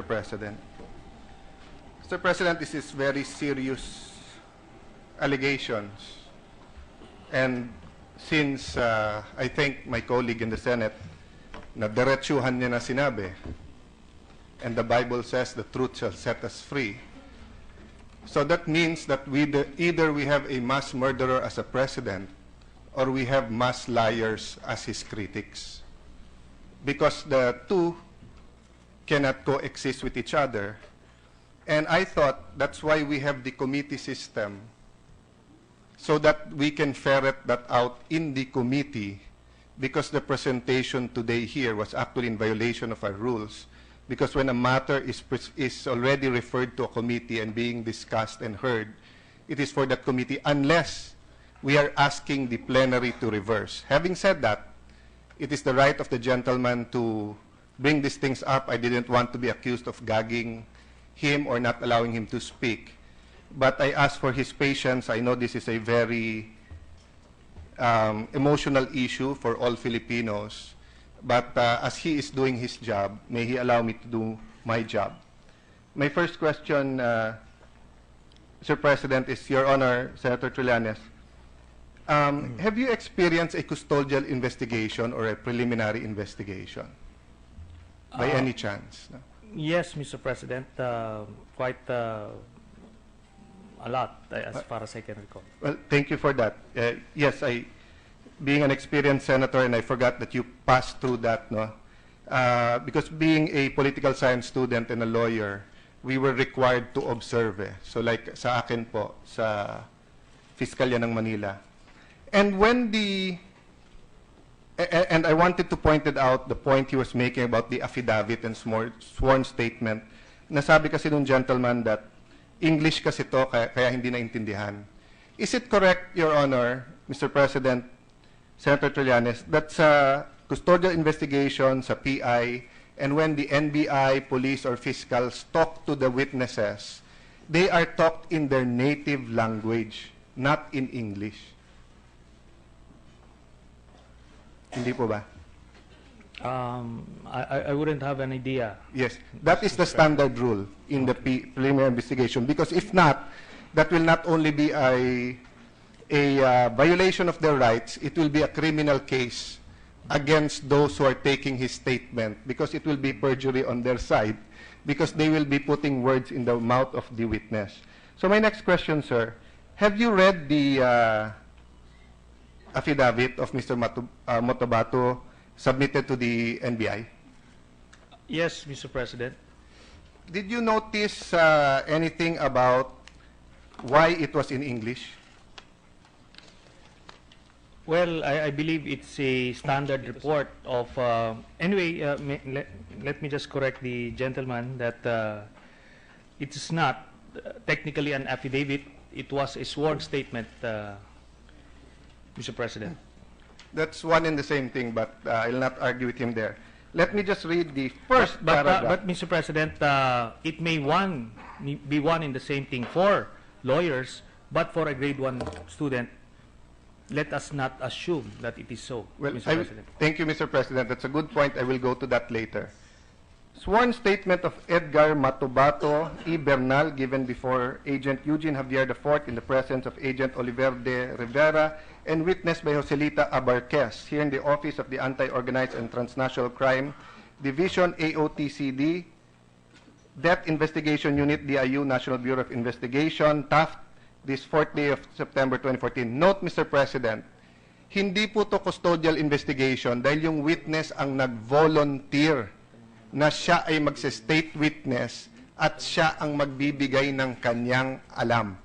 President. Mr. President, this is very serious allegations. And since I think my colleague in the Senate na diretsuhan niya na sinabi, and the Bible says the truth shall set us free. So that means that either we have a mass murderer as a president or we have mass liars as his critics. Because the two cannot coexist with each other. And I thought that's why we have the committee system, so that we can ferret that out in the committee, because the presentation today here was actually in violation of our rules. Because when a matter is already referred to a committee and being discussed and heard, it is for that committee unless we are asking the plenary to reverse. Having said that, it is the right of the gentleman to bring these things up. I didn't want to be accused of gagging him or not allowing him to speak. But I ask for his patience. I know this is a very emotional issue for all Filipinos. But as he is doing his job, may he allow me to do my job. My first question, Mr. President, is Your Honor, Senator Trillanes. Have you experienced a custodial investigation or a preliminary investigation? By any chance? No? Yes, Mr. President, quite a lot, as far as I can recall. Well, thank you for that. Yes, being an experienced senator, and I forgot that you passed through that, no? Because being a political science student and a lawyer, we were required to observe. So like sa akin po, sa Fiskalya ng Manila. And when and I wanted to point it out, the point he was making about the affidavit and sworn statement, nasabi kasi nung gentleman that English kasi to, kaya hindi naintindihan. Is it correct, Your Honor, Mr. President, Senator Trillanes, that sa custodial investigation, sa PI, and when the NBI, police, or fiscals talk to the witnesses, they are talked in their native language, not in English? Hindi po ba? I wouldn't have an idea. Yes, that is the standard rule in the preliminary investigation. Because if not, that will not only be a violation of their rights, it will be a criminal case against those who are taking his statement, because it will be perjury on their side, because they will be putting words in the mouth of the witness. So my next question, sir, have you read the affidavit of Mr. Motobato submitted to the NBI? Yes, Mr. President. Did you notice anything about why it was in English? Well, I believe it's a standard report of... anyway, let me just correct the gentleman that it is not technically an affidavit. It was a sworn statement, Mr. President. That's one and the same thing, but I'll not argue with him there. Let me just read the first paragraph. But Mr. President, it may be one in the same thing for lawyers, but for a grade 1 student, let us not assume that it is so, Well, Mr. President. Thank you, Mr. President. That's a good point. I will go to that later. Sworn statement of Edgar Matobato E. Bernal given before Agent Eugene Javier IV in the presence of Agent Oliver de Rivera and witnessed by Joselita Abarquez here in the Office of the Anti-Organized and Transnational Crime Division, AOTCD, Death Investigation Unit, DIU, National Bureau of Investigation, Taft, this 4th day of September 2014. Note, Mr. President, hindi po to custodial investigation dahil yung witness ang nag-volunteer na siya ay magse-state witness at siya ang magbibigay ng kanyang alam.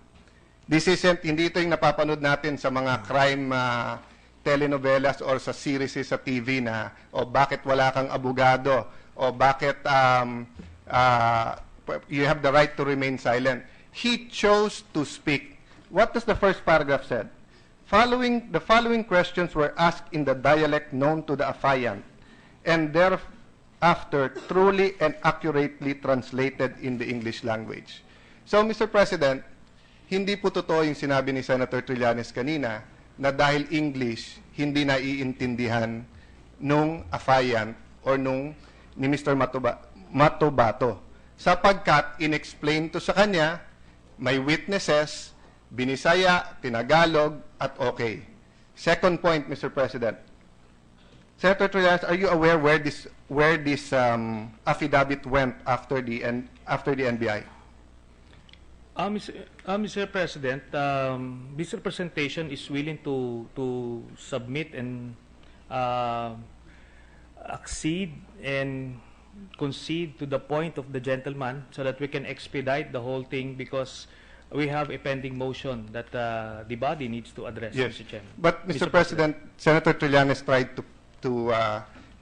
This isn't, hindi ito yung napapanood natin sa mga crime telenovelas or sa series sa TV na, o bakit wala kang abogado, o bakit you have the right to remain silent. He chose to speak. What does the first paragraph said? The following questions were asked in the dialect known to the affiant, and thereafter truly and accurately translated in the English language. So, Mr. President, hindi po totoo yung sinabi ni Senator Trillanes kanina na dahil English, hindi naiintindihan nung affiant or ni Mr. Matobato. sapagkat inexplain to sa kanya, may witnesses, binisaya, tinagalog, at okay. Second point, Mr. President. Senator Trillanes, are you aware where this affidavit went after the NBI? Mr. President, this representation is willing to submit and accede and concede to the point of the gentleman so that we can expedite the whole thing, because we have a pending motion that the body needs to address, Yes. Mr. Chairman. But, Mr. President, Senator Trillanes tried to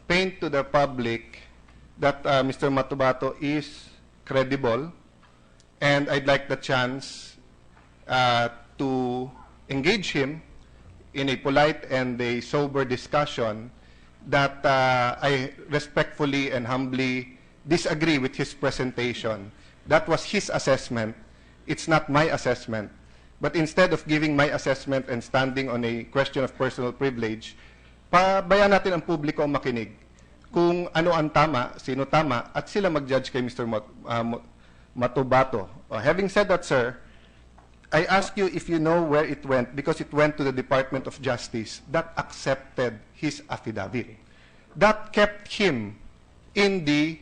paint to the public that Mr. Matubato is credible, and I'd like the chance to engage him in a polite and a sober discussion that I respectfully and humbly disagree with his presentation. That was his assessment. It's not my assessment. But instead of giving my assessment and standing on a question of personal privilege, pabayaan natin ang publiko ang makinig kung ano ang tama, sino tama, at sila mag-judge kay Mr. Matubato. Having said that, sir, I ask you if you know where it went, because it went to the Department of Justice that accepted his affidavit. That kept him in the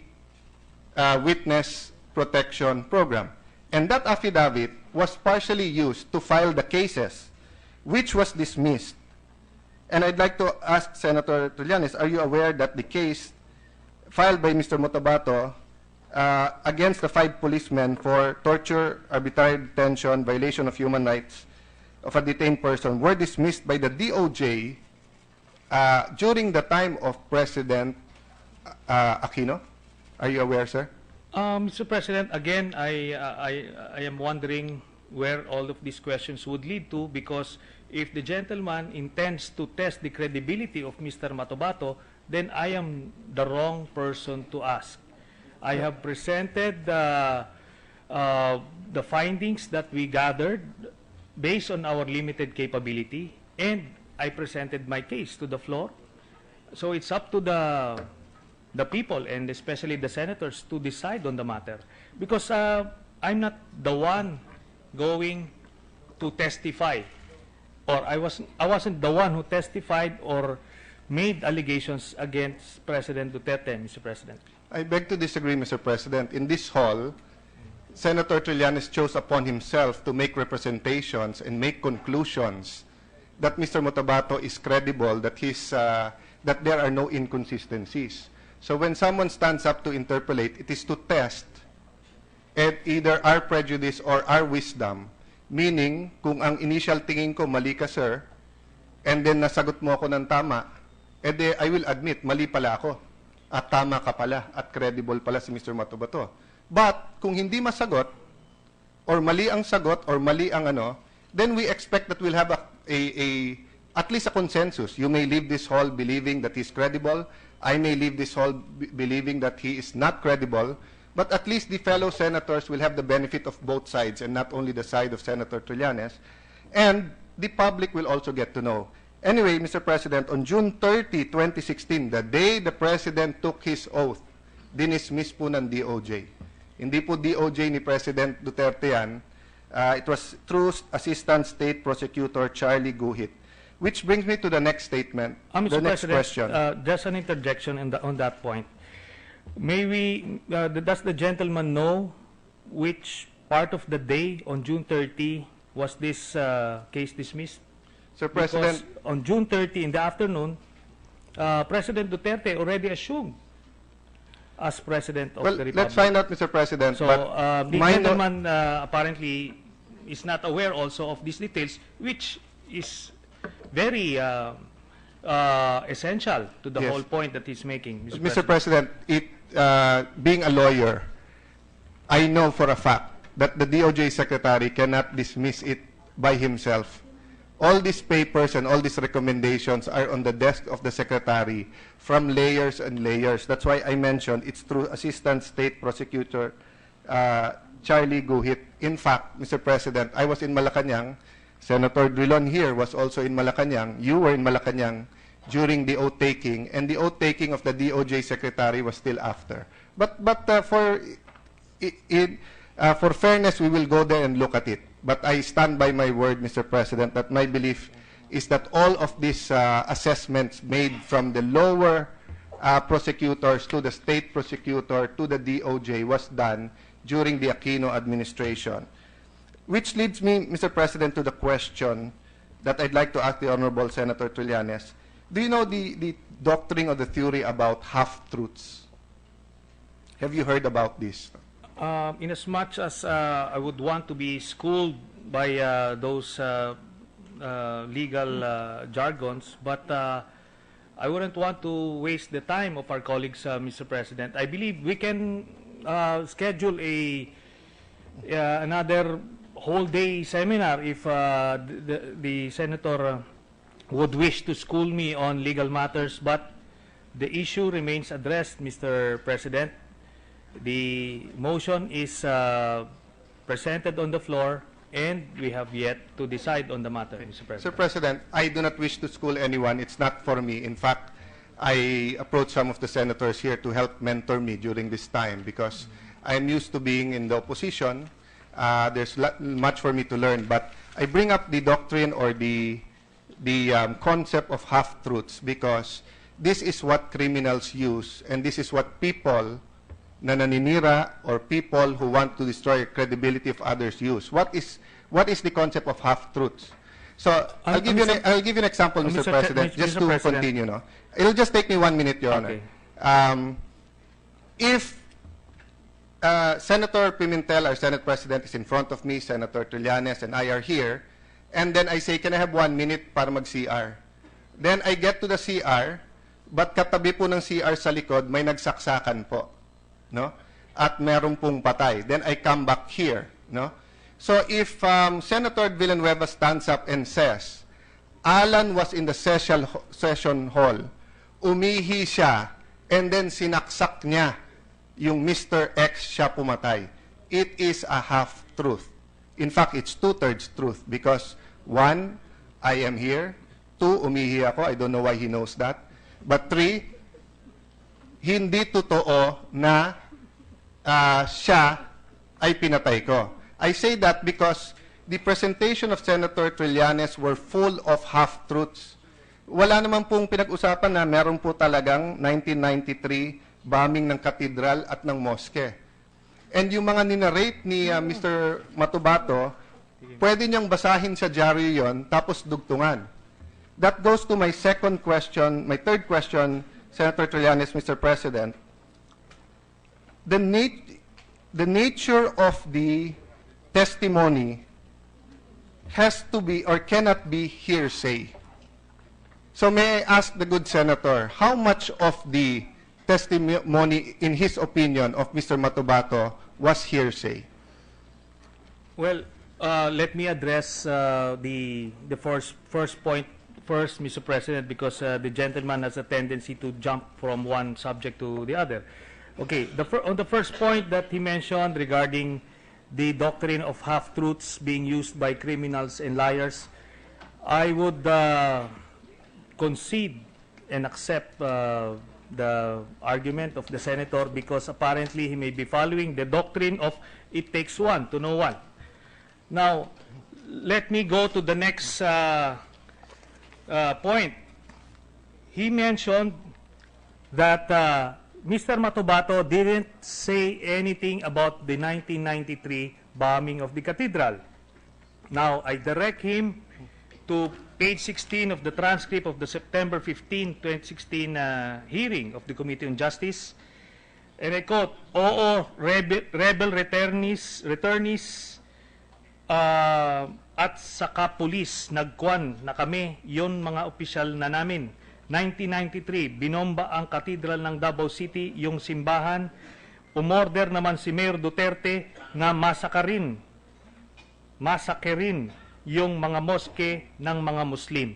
witness protection program. And that affidavit was partially used to file the cases, which was dismissed. And I'd like to ask Senator Trillanes, are you aware that the case filed by Mr. Mutabato against the 5 policemen for torture, arbitrary detention, violation of human rights of a detained person were dismissed by the DOJ during the time of President Aquino? Are you aware, sir? Mr. President, again, I am wondering where all of these questions would lead to, because if the gentleman intends to test the credibility of Mr. Matubato, then I am the wrong person to ask. I have presented the findings that we gathered based on our limited capability, and I presented my case to the floor. So it's up to the people, and especially the senators, to decide on the matter, because I'm not the one going to testify, or I wasn't the one who testified or made allegations against President Duterte, Mr. President. I beg to disagree, Mr. President. In this hall, Senator Trillanes chose upon himself to make representations and make conclusions that Mr. Mutabato is credible, that that there are no inconsistencies. So when someone stands up to interpolate, it is to test either our prejudice or our wisdom. Meaning, kung ang initial tingin ko, mali ka, sir, and then nasagot mo ako ng tama, edi I will admit, mali pala ako. At tama ka pala, at credible pala si Mr. Matubato. But, kung hindi masagot, or mali ang sagot, or mali ang ano, then we expect that we'll have at least a consensus. You may leave this hall believing that he's credible. I may leave this hall believing that he is not credible. But at least the fellow senators will have the benefit of both sides, and not only the side of Senator Trillanes. And the public will also get to know. Anyway, Mr. President, on June 30, 2016, the day the President took his oath, dinismiss po ng DOJ. Hindi po DOJ ni President Duterte yan. It was through Assistant State Prosecutor Charlie Guhit. Which brings me to the next statement, the Mr. next President, question. just an interjection on that point. May we, does the gentleman know which part of the day on June 30 was this case dismissed? Sir President, Because on June 30 in the afternoon, President Duterte already assumed as President of well, the Republic. let's find out, Mr. President. So but the my no- gentleman apparently is not aware also of these details, which is very essential to the Yes. whole point that he's making, Mr. President, being a lawyer, I know for a fact that the DOJ Secretary cannot dismiss it by himself. All these papers and all these recommendations are on the desk of the Secretary from layers and layers. That's why I mentioned it's through Assistant State Prosecutor Charlie Guhit. In fact, Mr. President, I was in Malacanang. Senator Drilon here was also in Malacanang. You were in Malacanang during the oath-taking, and the oath-taking of the DOJ Secretary was still after. But for for fairness, we will go there and look at it. But I stand by my word, Mr. President, that my belief is that all of these assessments made from the lower prosecutors to the state prosecutor to the DOJ was done during the Aquino administration. Which leads me, Mr. President, to the question that I'd like to ask the Honorable Senator Trillanes. Do you know the doctrine or the theory about half-truths? Have you heard about this? In as much as I would want to be schooled by those legal jargons, but I wouldn't want to waste the time of our colleagues, Mr. President. I believe we can schedule another whole day seminar if the senator would wish to school me on legal matters, but the issue remains addressed, Mr. President. The motion is presented on the floor, and we have yet to decide on the matter, Mr. President. Mr. President, I do not wish to school anyone. It's not for me. In fact, I approached some of the senators here to help mentor me during this time because I'm used to being in the opposition. There's much for me to learn. But I bring up the doctrine or the concept of half-truths because this is what criminals use, and this is what people na naninira or people who want to destroy credibility of others use. What is the concept of half-truths? So I'll give you an example, Mr. President, just to continue. No? It'll just take me 1 minute, Your Honor. If Senator Pimentel, our Senate President, is in front of me, Senator Trillanes, and I are here, and then I say, can I have 1 minute para mag-CR? Then I get to the CR, but katabi po ng CR sa likod, may nagsaksakan po. No? At meron pong patay. Then I come back here. No? So if Senator Villanueva stands up and says, Alan was in the session hall, umihi siya, and then sinaksak niya yung Mr. X siya pumatay. It is a half-truth. In fact, it's 2/3 truth because 1, I am here. 2, umihi ako. I don't know why he knows that. But 3, hindi totoo na siya ay pinatay ko. I say that because the presentation of Senator Trillanes were full of half-truths. Wala naman pong pinag-usapan na meron po talagang 1993 bombing ng katedral at ng moske. And yung mga ninarrate ni Mr. Matubato, pwede niyang basahin sa diaryo yon tapos dugtungan. That goes to my second question, my third question, Senator Trillanes, Mr. President. The nature of the testimony has to be or cannot be hearsay. So may I ask the good senator, how much of the testimony, in his opinion, of Mr. Matubato was hearsay? Well, let me address the first point first, Mr. President, because the gentleman has a tendency to jump from one subject to the other. Okay, on the first point that he mentioned regarding the doctrine of half-truths being used by criminals and liars, I would concede and accept the argument of the senator because apparently he may be following the doctrine of it takes one to know one. Now, let me go to the next point. He mentioned that Mr. Matubato didn't say anything about the 1993 bombing of the cathedral. Now, I direct him to page 16 of the transcript of the September 15, 2016 hearing of the Committee on Justice. And I quote, "Oo, rebel returnees at saka pulis, nagkuan na kami, yon mga opisyal na namin. 1993, binomba ang katedral ng Davao City, yung simbahan. Umorder naman si Mayor Duterte na masakerin yung mga moske ng mga Muslim."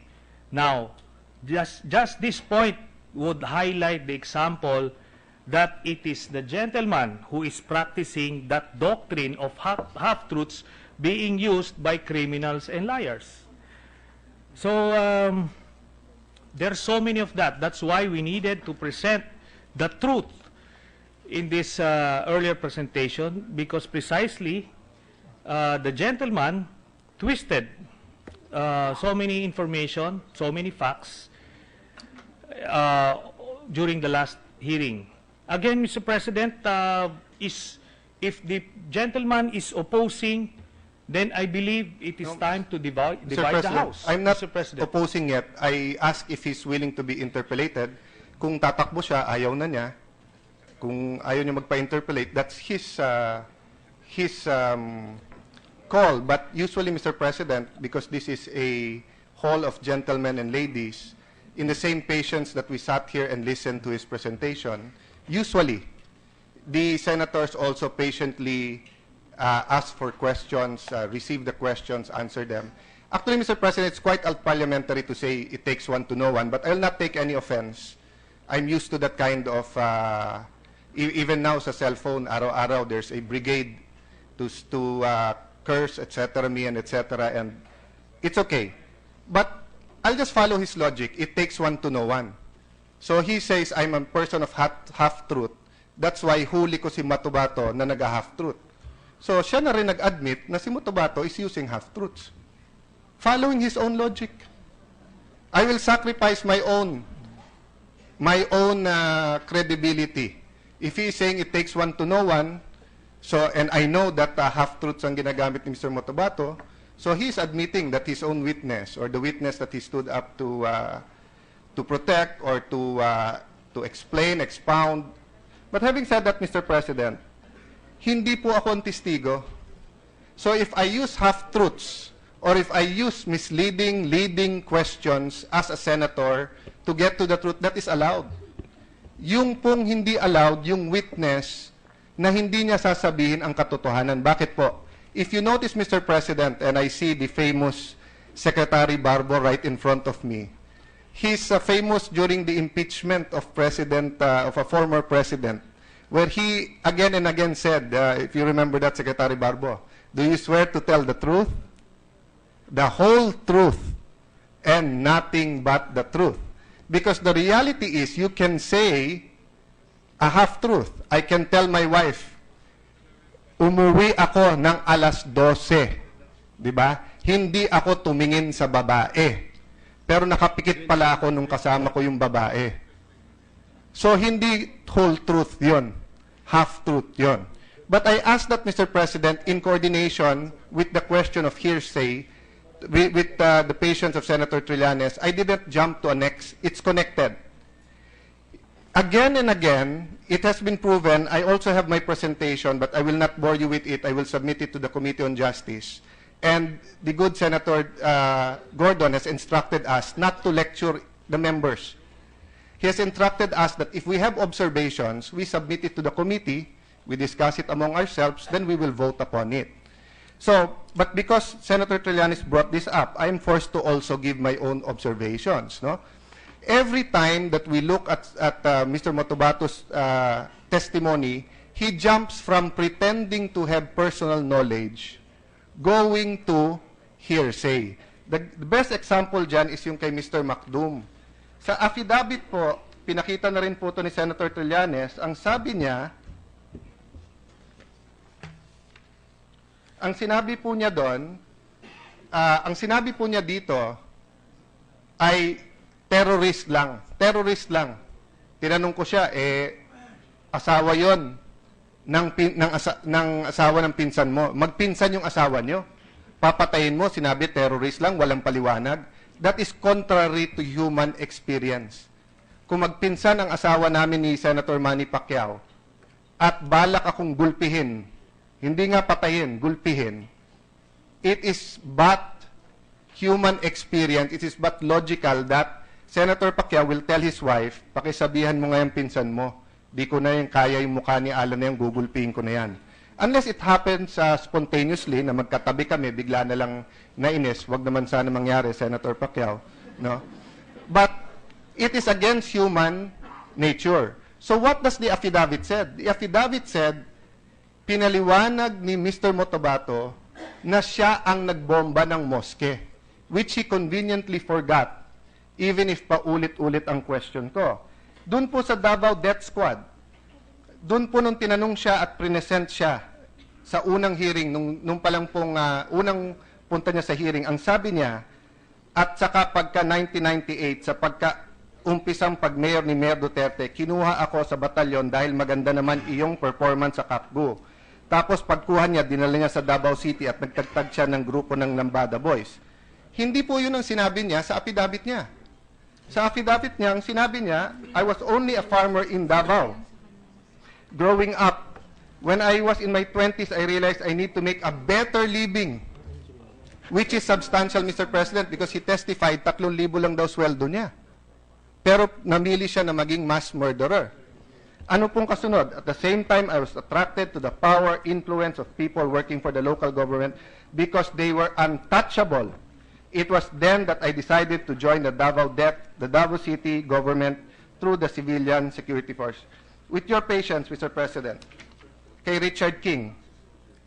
Now, just this point would highlight the example that it is the gentleman who is practicing that doctrine of half-truths being used by criminals and liars. So, there's so many of that. That's why we needed to present the truth. in this earlier presentation because precisely the gentleman twisted so many information, so many facts during the last hearing. Again, Mr. President, if the gentleman is opposing, then I believe it is time to divide the House. I'm not Mr. President. opposing yet. I ask if he's willing to be interpellated. Kung tatakbo siya, ayaw na niya. Kung ayaw niya magpa-interpellate, that's his call. But usually, Mr. President, because this is a hall of gentlemen and ladies, in the same patience that we sat here and listened to his presentation, usually, the senators also patiently ask for questions, receive the questions, answer them. Actually, Mr. President, it's quite parliamentary to say it takes one to know one, but I will not take any offense. I'm used to that kind of, even now sa cellphone, araw-araw, there's a brigade to curse, etc., me, and etc., and it's okay. But I'll just follow his logic. It takes one to know one. So he says, I'm a person of half-truth. That's why huli ko si Matubato na nag-half-truth. So siya na rin nag-admit na si Matubato is using half-truths. Following his own logic. I will sacrifice my own credibility. If he is saying it takes one to know one, so, and I know that half-truths ang ginagamit ni Mr. Matubato, so he is admitting that his own witness, or the witness that he stood up to protect or to explain, expound. But having said that, Mr. President, hindi po ako ang testigo. So if I use half-truths, or if I use misleading, leading questions as a senator to get to the truth, that is allowed. Yung pong hindi allowed, yung witness na hindi niya sasabihin ang katotohanan. Bakit po? If you notice, Mr. President, and I see the famous Secretary Barbo right in front of me, he's famous during the impeachment of of a former president, where he again and again said, if you remember that, Secretary Barbo, do you swear to tell the truth? The whole truth, and nothing but the truth. Because the reality is, you can say a half-truth. I can tell my wife, umuwi ako ng alas 12. Di ba? Hindi ako tumingin sa babae. Pero nakapikit pala ako nung kasama ko yung babae. So, hindi whole truth yon, half-truth yon. But I ask that, Mr. President, in coordination with the question of hearsay, with the patience of Senator Trillanes, I didn't jump to a next. It's connected. Again and again, it has been proven. I also have my presentation, but I will not bore you with it. I will submit it to the Committee on Justice. And the good Senator Gordon has instructed us not to lecture the members. He has instructed us that if we have observations, we submit it to the committee, we discuss it among ourselves, then we will vote upon it. So, but because Senator Trillanes brought this up, I am forced to also give my own observations. No? Every time that we look at Mr. Motobato's testimony, he jumps from pretending to have personal knowledge, going to hearsay. The best example dyan is yung kay Mr. Macdum. Sa affidavit po, pinakita na rin po ito ni Senator Trillanes, ang sabi niya, ang sinabi po niya doon, ang sinabi po niya dito ay terrorist lang. Terrorist lang. Tinanong ko siya, asawa yon ng asawa ng pinsan mo. Magpinsan yung asawa niyo. Papatayin mo, sinabi terrorist lang, walang paliwanag. That is contrary to human experience. Kung magpinsan ang asawa namin ni Senator Manny Pacquiao at balak akong gulpihin, hindi nga patayin, gulpihin, it is but human experience, it is but logical that Senator Pacquiao will tell his wife, pakisabihan mo nga yung pinsan mo, di ko na yung kaya yung mukha ni Alan na yung gugulpihin ko na yan. Unless it happens spontaneously, na magkatabi kami, bigla na lang nainis, wag naman sana mangyari, Senator Pacquiao. No? But it is against human nature. So what does the affidavit said? The affidavit said, pinaliwanag ni Mr. Motobato na siya ang nagbomba ng moske, which he conveniently forgot, even if paulit-ulit ang question ko. Doon po sa Davao Death Squad, Doon po nung tinanong siya at present siya sa unang hearing, nung palang pong unang punta niya sa hearing, ang sabi niya, at saka pagka 1998, sa pagka-umpisang pag-mayor ni Mayor Duterte, kinuha ako sa batalyon dahil maganda naman iyong performance sa Capgu. Tapos pagkuha niya, dinala niya sa Davao City at nagtagtag siya ng grupo ng Lambada Boys. Hindi po yun ang sinabi niya sa affidavit niya. Sa affidavit niya, ang sinabi niya, I was only a farmer in Davao. Growing up, when I was in my 20s, I realized I need to make a better living, which is substantial, Mr. President, because he testified 3,000 lang daw sweldo niya. Pero namili siya na maging mass murderer. Ano pong kasunod? At the same time, I was attracted to the power, influence of people working for the local government because they were untouchable. It was then that I decided to join the Davao City government through the civilian security force. With your patience, Mr. President, kay Richard King,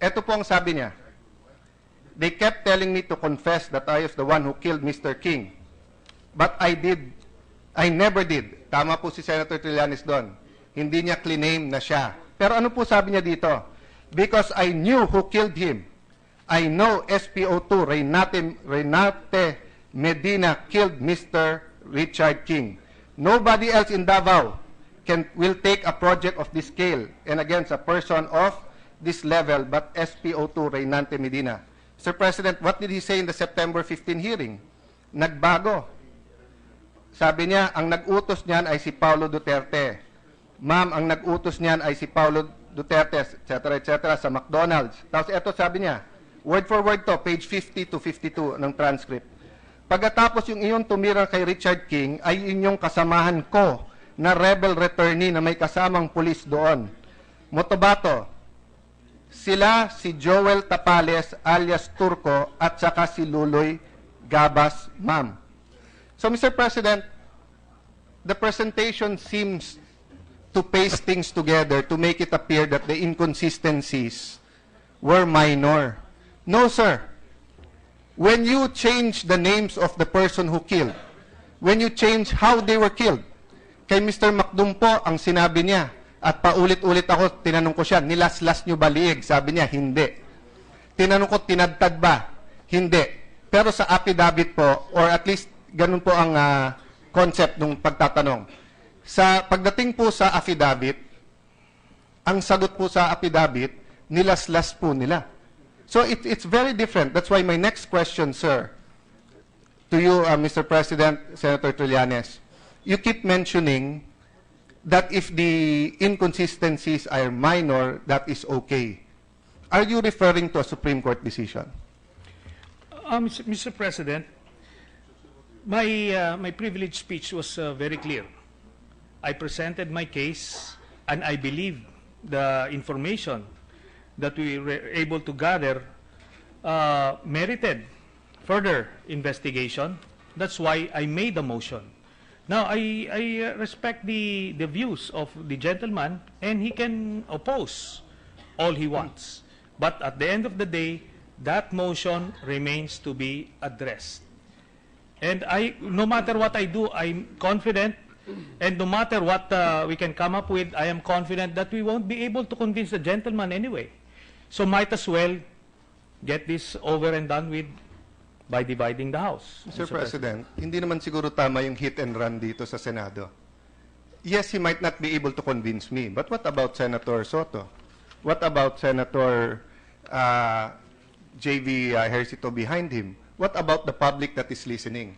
eto po ang sabi niya, they kept telling me to confess that I was the one who killed Mr. King. But I never did. Tama po si Senator Trillanes doon. Hindi niya claim na siya. Pero ano po sabi niya dito? Because I knew who killed him. I know SPO2, Reynate Medina killed Mr. Richard King. Nobody else in Davao will take a project of this scale and against a person of this level but SPO2, Reynate Medina. Mr. President, what did he say in the September 15 hearing? Nagbago. Sabi niya, ang nag-utos niyan ay si Paulo Duterte. Ma'am, ang nag-utos niyan ay si Paulo Duterte, etc. sa McDonald's. Tapos eto sabi niya, word for word to, page 50 to 52 ng transcript. Pagkatapos yung iyong tumira kay Richard King ay inyong kasamahan ko na rebel returnee na may kasamang pulis doon. Motobato, sila si Joel Tapales alias Turco at saka si Luloy Gabas, ma'am. So, Mr. President, the presentation seems to paste things together to make it appear that the inconsistencies were minor. No, sir. When you change the names of the person who killed, when you change how they were killed, kay Mr. Macdumpo, ang sinabi niya, at paulit-ulit ako, tinanong ko siya, nilaslas nyo ba liig? Sabi niya, hindi. Tinanong ko, tinadtad ba? Hindi. Pero sa affidavit po, or at least ganun po ang concept ng pagtatanong. Sa pagdating po sa affidavit, ang sagot po sa affidavit, nilaslas po nila. So it's very different. That's why my next question, sir, to you, Mr. President, Senator Trillanes, you keep mentioning that if the inconsistencies are minor, that is okay. Are you referring to a Supreme Court decision? Mr. President, my privileged speech was very clear. I presented my case, and I believe the information that we were able to gather merited further investigation. That's why I made the motion. Now, I respect the views of the gentleman, and he can oppose all he wants. But at the end of the day, that motion remains to be addressed. And no matter what I do, I'm confident, and no matter what we can come up with, I am confident that we won't be able to convince the gentleman anyway. So might as well get this over and done with by dividing the House. Mr. President, hindi naman siguro tama yung hit and run dito sa Senado. Yes, he might not be able to convince me, but what about Senator Soto? What about Senator J.V. Hercito behind him? What about the public that is listening?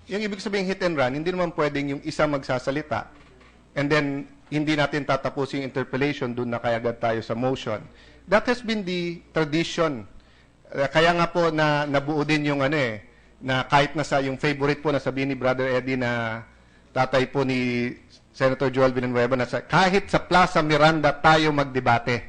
Yung ibig sabihin hit and run, hindi naman pwedeng yung isa magsasalita and then hindi natin tatapusin yung interpellation, doon na kayagad tayo sa motion. That has been the tradition. Kaya nga po na nabuo din yung na kahit nasa yung favorite po na sabihin ni Brother Eddie na tatay po ni Senator Joel Villanueva na kahit sa Plaza Miranda tayo magdebate.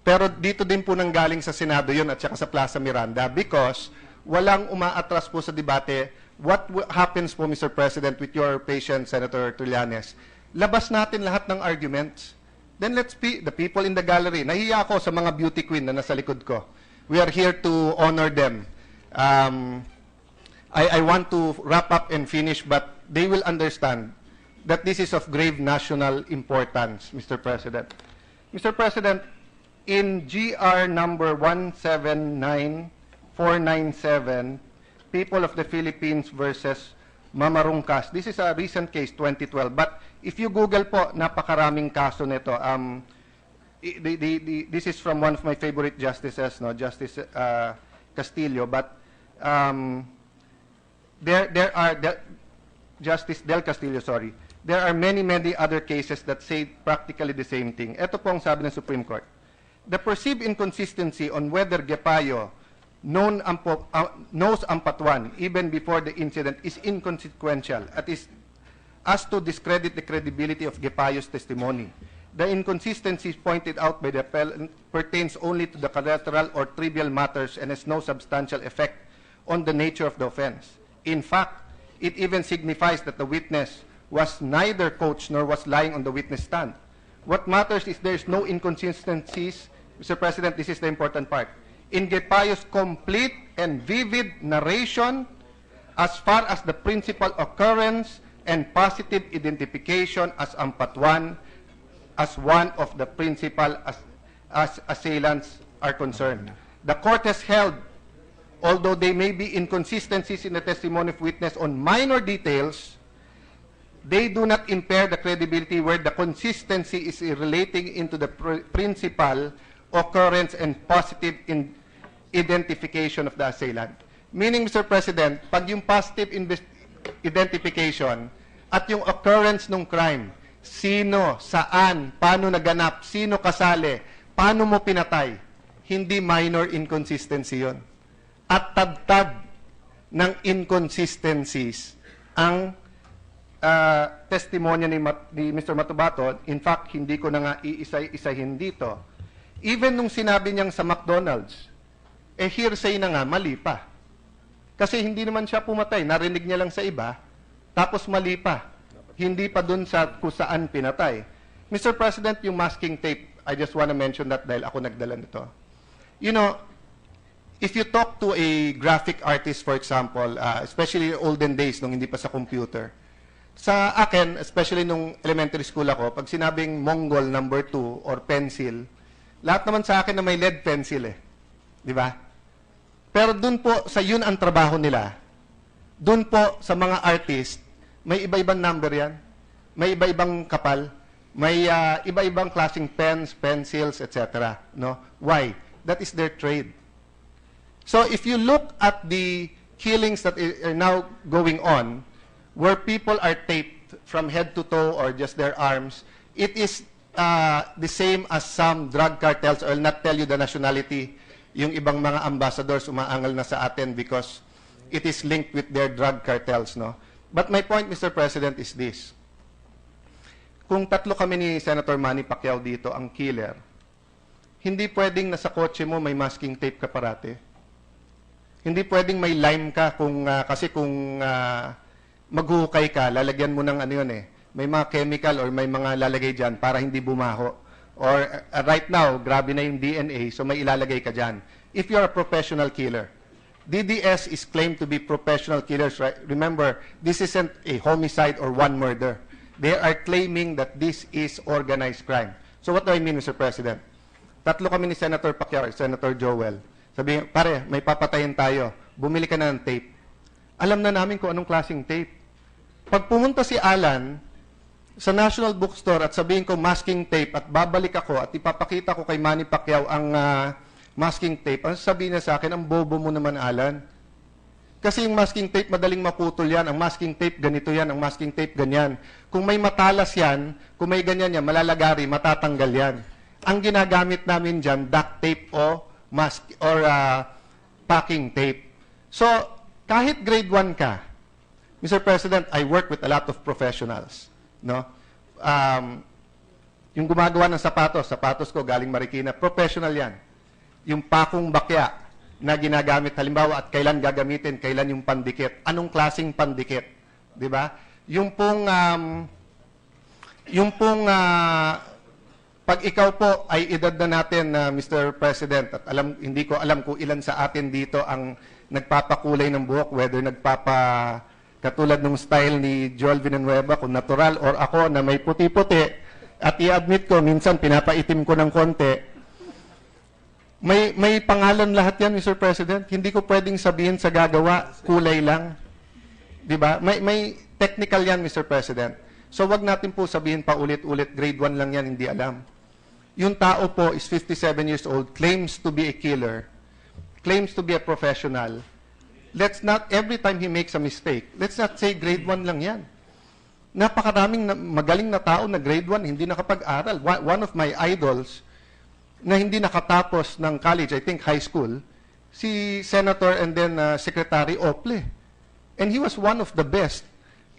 Pero dito din po nanggaling sa Senado yun at saka sa Plaza Miranda because walang umaatras po sa debate. What happens po, Mr. President, with your patient, Senator Trillanes? Labas natin lahat ng arguments. Then let's be the people in the gallery. Nahiya ako sa mga beauty queen na nasa likod ko. We are here to honor them. I want to wrap up and finish, but they will understand that this is of grave national importance, Mr. President. Mr. President, in GR number 179497, People of the Philippines versus Mamarungkas. This is a recent case, 2012. But if you Google po, napakaraming kaso nito. This is from one of my favorite justices, no, Justice Castillo. But Justice Del Castillo, sorry. There are many other cases that say practically the same thing. Ito po ang sabi ng Supreme Court. The perceived inconsistency on whether Gepayo knows Ampatuan even before the incident is inconsequential as to discredit the credibility of Gepayo's testimony. The inconsistencies pointed out by the appellant pertains only to the collateral or trivial matters and has no substantial effect on the nature of the offense. In fact, it even signifies that the witness was neither coached nor was lying on the witness stand. What matters is there is no inconsistencies. Mr. President, this is the important part. In Gepayo's complete and vivid narration as far as the principal occurrence and positive identification as Ampatuan as one of the principal as assailants are concerned. The court has held, although there may be inconsistencies in the testimony of witness on minor details, they do not impair the credibility where the consistency is relating into the principal occurrence and positive identification of the assailant. Meaning, Mr. President, pag yung positive identification at yung occurrence ng crime, sino, saan, paano naganap, sino kasali, paano mo pinatay, hindi minor inconsistency yon. At tagtag ng inconsistencies ang testimonya ni Mr. Matubato. In fact, hindi ko na nga iisa-isahin dito. Even nung sinabi niyang sa McDonald's, hearsay na nga, mali pa. Kasi hindi naman siya pumatay, narinig niya lang sa iba, tapos mali pa. Hindi pa dun sa kung saan pinatay. Mr. President, yung masking tape, I just want to mention that dahil ako nagdala nito. You know, if you talk to a graphic artist, for example, especially olden days, nung hindi pa sa computer, sa akin, especially nung elementary school ako, pag sinabing Mongol number 2 or pencil, lahat naman sa akin na may lead pencil eh. Di ba? Pero dun po, sa yun ang trabaho nila. Dun po, sa mga artist, may iba-ibang number yan. May iba-ibang kapal. May iba-ibang klaseng pens, pencils, etc. No? Why? That is their trade. So if you look at the killings that are now going on, where people are taped from head to toe or just their arms, it is the same as some drug cartels. I will not tell you the nationality. Yung ibang mga ambassadors umaangal na sa atin because it is linked with their drug cartels. No? But my point, Mr. President, is this. Kung tatlo kami ni Senator Manny Pacquiao dito, ang killer, hindi pwedeng nasa kotse mo may masking tape ka parate. Hindi pwedeng may lime ka kasi kung maghuhukay ka, lalagyan mo ng ano yun eh. May mga chemical or may mga lalagay dyan para hindi bumaho. Or right now, grabe na yung DNA, so may ilalagay ka dyan. If you're a professional killer, DDS is claimed to be professional killers, right? Remember, this isn't a homicide or one murder. They are claiming that this is organized crime. So what do I mean, Mr. President? Tatlo kami ni Senator Pacquiao, Senator Joel. Sabi, pare, may papatayin tayo. Bumili ka na ng tape. Alam na namin kung anong klaseng tape. Pag pumunta si Alan sa National Bookstore at sabihin ko masking tape at babalik ako at ipapakita ko kay Manny Pacquiao ang masking tape, ang sabihin niya sa akin, ang bobo mo naman, Alan. Kasi yung masking tape, madaling maputol yan. Ang masking tape, ganito yan. Ang masking tape, ganyan. Kung may matalas yan, kung may ganyan yan, malalagari, matatanggal yan. Ang ginagamit namin dyan, duct tape o packing tape. So, kahit grade 1 ka, Mr. President, I work with a lot of professionals. No? Yung gumagawa ng sapatos ko galing Marikina, professional yan. Yung pakong bakya na ginagamit, halimbawa, at kailan gagamitin, kailan yung pandikit, anong klaseng pandikit. Di ba? Yung pong pag ikaw po ay edad na natin, Mr. President, at hindi ko alam kung ilan sa atin dito ang nagpapakulay ng buhok, whether katulad ng style ni Joel Villanueva, kung natural or ako na may puti-puti, at i-admit ko, minsan pinapaitim ko ng konti, may pangalan lahat yan, Mr. President. Hindi ko pwedeng sabihin sa gagawa, kulay lang. Di ba? May technical yan, Mr. President. So wag natin po sabihin pa ulit-ulit, grade 1 lang yan, hindi alam. Yung tao po is 57 years old, claims to be a killer, claims to be a professional. Let's not, every time he makes a mistake, let's not say grade 1 lang yan. Napakaraming magaling na tao na grade 1, hindi nakapag-aral. One of my idols, na hindi nakatapos ng college, I think high school, si Senator and then Secretary Ople. And he was one of the best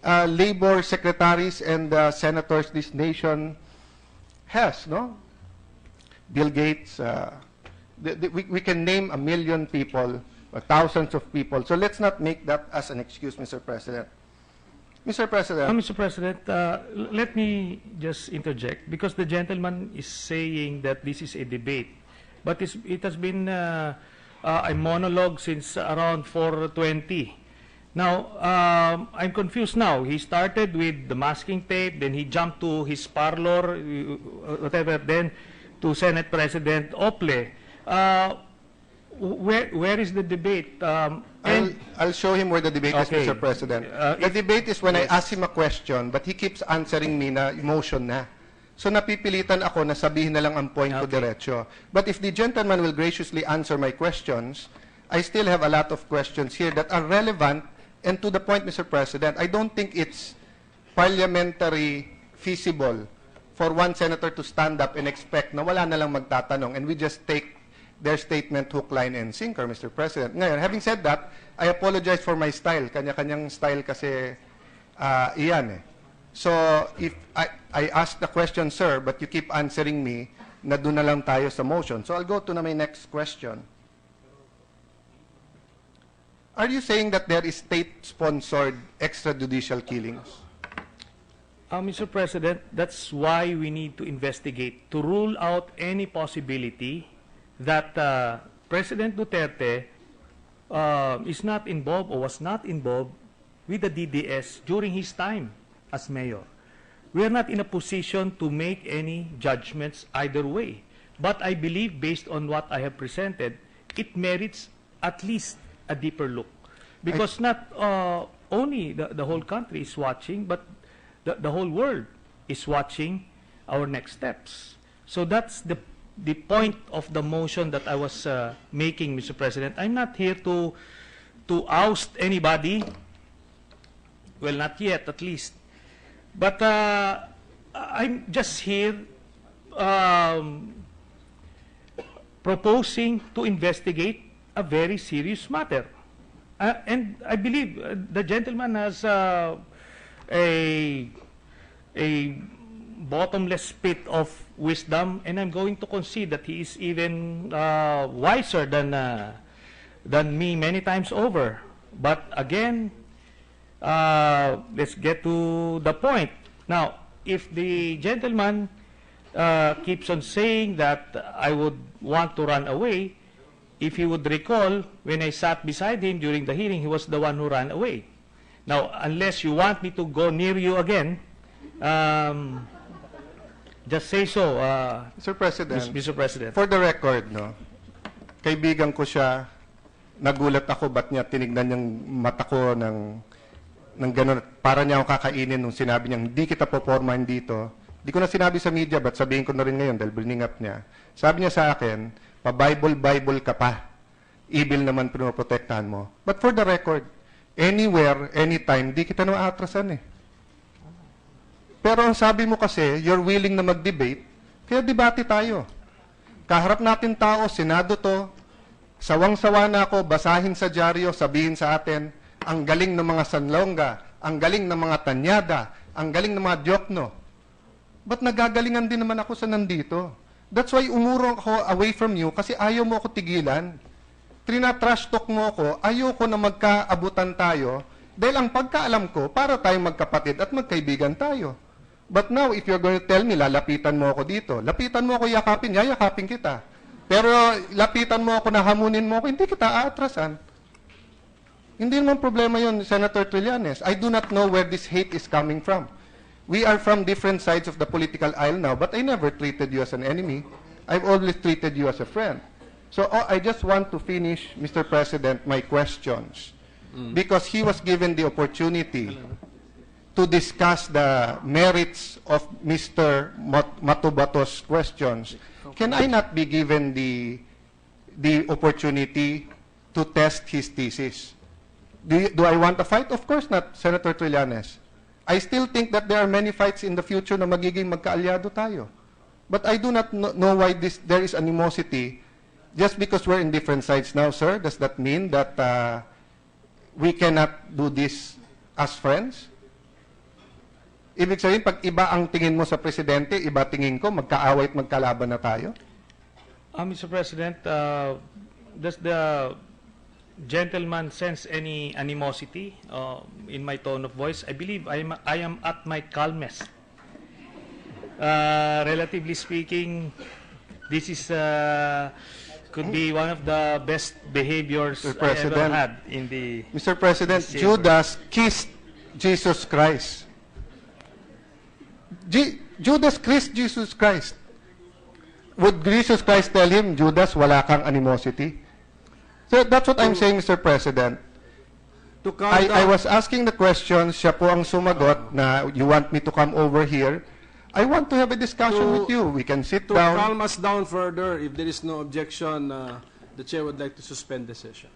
labor secretaries and senators this nation has, no? Bill Gates, we can name 1 million people, thousands of people. So let's not make that as an excuse, Mr. President. Mr. President. Mr. President, let me just interject because the gentleman is saying that this is a debate, but it has been a monologue since around 4:20. Now, I'm confused now. He started with the masking tape, then he jumped to his parlor, whatever, then to Senate President Ople. Where is the debate? I'll show him where the debate is, Mr. President. The debate is when I ask him a question, but he keeps answering me na emotion na. So napipilitan ako na sabihin na lang ang point ko diretso. But if the gentleman will graciously answer my questions, I still have a lot of questions here that are relevant and to the point, Mr. President. I don't think it's parliamentary feasible for one senator to stand up and expect na wala na lang magtatanong and we just take their statement hook, line, and sinker, Mr. President. Ngayon, having said that, I apologize for my style. Kanya-kanyang style kasi iyan eh. So, if I ask the question, sir, but you keep answering me, na doon na lang tayo sa motion. So, I'll go to my next question. Are you saying that there is state-sponsored extrajudicial killings? Mr. President, that's why we need to investigate, to rule out any possibility that President Duterte is not involved or was not involved with the DDS during his time as mayor. We are not in a position to make any judgments either way. But I believe, based on what I have presented, it merits at least a deeper look. Because not only the whole country is watching, but the whole world is watching our next steps. So that's the point of the motion that I was making, Mr. President. I'm not here to oust anybody. Well, not yet, at least. But I'm just here proposing to investigate a very serious matter. And I believe the gentleman has a bottomless pit of wisdom, and I'm going to concede that he is even wiser than me many times over. But again, let's get to the point. Now, if the gentleman keeps on saying that I would want to run away, if he would recall, when I sat beside him during the hearing, he was the one who ran away. Now, unless you want me to go near you again, just say so, Mr. President. Mr. President. For the record, no, kaibigan ko siya, nagulat ako ba't niya tinignan yung mata ko ng gano'n, para niya ako kakainin nung sinabi niya, hindi kita popormahin dito. Di ko na sinabi sa media, but sabihin ko na rin ngayon dahil bring up niya. Sabi niya sa akin, pa-Bible ka pa. Evil naman pinoprotektahan mo. But for the record, anywhere, anytime, di kita na aatrasan eh. Pero ang sabi mo kasi, you're willing na mag-debate, kaya debate tayo. Kaharap natin tao, Senado to, sawang-sawa na ako, basahin sa dyaryo, sabihin sa atin, ang galing ng mga Sanlonga, ang galing ng mga Tanyada, ang galing ng mga Diokno. Ba't nagagalingan din naman ako sa nandito? That's why umurong ako away from you kasi ayaw mo ako tigilan. Trina-trash talk mo ako, ayaw ko na magkaabutan tayo dahil ang pagkaalam ko, para tayong magkapatid at magkaibigan tayo. But now, if you're going to tell me, lalapitan mo ako dito, lapitan mo ako yakapin, yayakapin kita. Pero lapitan mo ako na hamunin mo ako, hindi kita aatrasan. Hindi naman problema yun, Senator Trillanes. I do not know where this hate is coming from. We are from different sides of the political aisle now, but I never treated you as an enemy. I've always treated you as a friend. So I just want to finish, Mr. President, my questions. Because he was given the opportunity to discuss the merits of Mr. Matubato's questions. Can I not be given the opportunity to test his thesis? Do I want a fight? Of course not, Senator Trillanes. I still think that there are many fights in the future na magiging magkaalyado tayo. But I do not know why there is animosity just because we're in different sides now, sir. Does that mean that we cannot do this as friends? Ibig sabihin, pag iba ang tingin mo sa presidente, iba tingin ko, magkaaway at magkalaban na tayo? Mr. President, does the gentleman sense any animosity in my tone of voice? I believe I am at my calmest. Relatively speaking, this is could be one of the best behaviors Mr. I ever President, had in the. Mr. President, this chamber. Judas kissed Jesus Christ. Judas kissed Jesus Christ. Would Jesus Christ tell him, Judas, wala kang animosity? So that's what I'm saying, Mr. President. To calm I down, was asking the questions, siya po ang sumagot na you want me to come over here. I want to have a discussion with you. We can sit to down. calm us down further, if there is no objection, the chair would like to suspend the session.